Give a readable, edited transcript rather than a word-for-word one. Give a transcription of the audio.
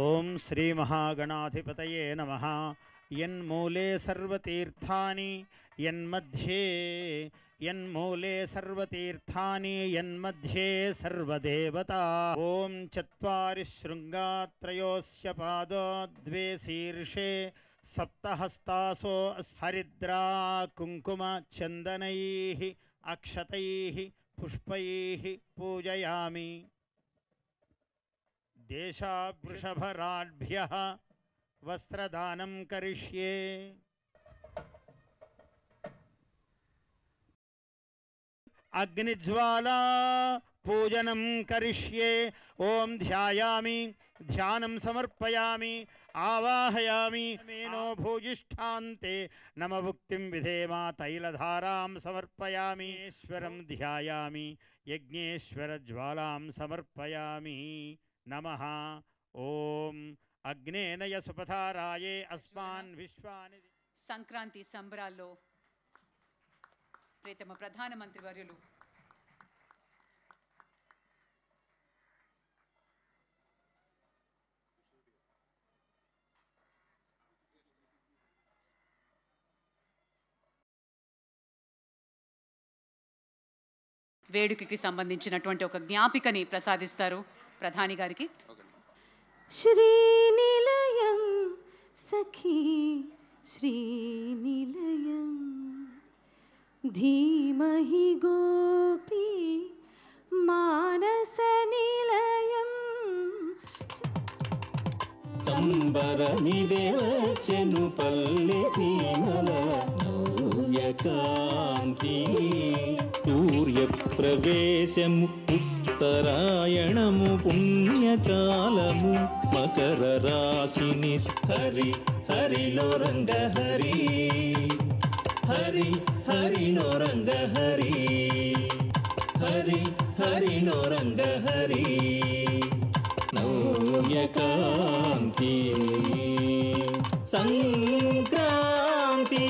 ఓం శ్రీ మహాగణాధిపతయే నమః. యన్మూలే సర్వతీర్థాని యన్మూలే సర్వతీర్థాని యన్మధ్యే సర్వదేవతా. ఓం చత్వారి శృంగాత్రయోస్య పాదో ద్వే శీర్షే సప్తహస్తాసో హరిద్రా కుంకుమ చందనైః అక్షతైః పుష్పైః పూజయామి. దేశావృషభరాఢ్భ్యః వస్త్రదానం కరిష్యే. అగ్నిజ్వాలా పూజనం కరిష్యే. ఓం ధ్యాయామి, ధ్యానం సమర్పయామి, ఆవాహయామి. మేనో భూయిష్ఠాంతే నమభుక్తిం విధేమ. తైలధారాం సమర్పయామి. ఈశ్వరం ధ్యాయామి, యజ్ఞేశ్వరజ్వాలాం సమర్పయామి. నమః. ఓం అగ్నేనయ సుపథారాయే అస్మాన్ విశ్వాని. సంక్రాంతి సంబరాల్లో ప్రియతమ ప్రధానమంత్రి వర్యులు వేడుకకి సంబంధించినటువంటి ఒక జ్ఞాపికని ప్రసాదిస్తారు ప్రధాని గారికి. శ్రీనిలయం సఖీ శ్రీనిలయం ధీమహి గోపీ మానస నిలయం. సంబరమిదేవచెను పల్లె సీమల నవ్యకాంతి. సూర్యప్రవేశము ఉత్తరాయణము పుణ్యకాలము మకర రాశిని. హరి హరిలో రంగ హరి, హరి హరిలో రంగ హరి, హరి హరిలో రంగ హరి. నవ్యకాంతి సంక్రాంతి.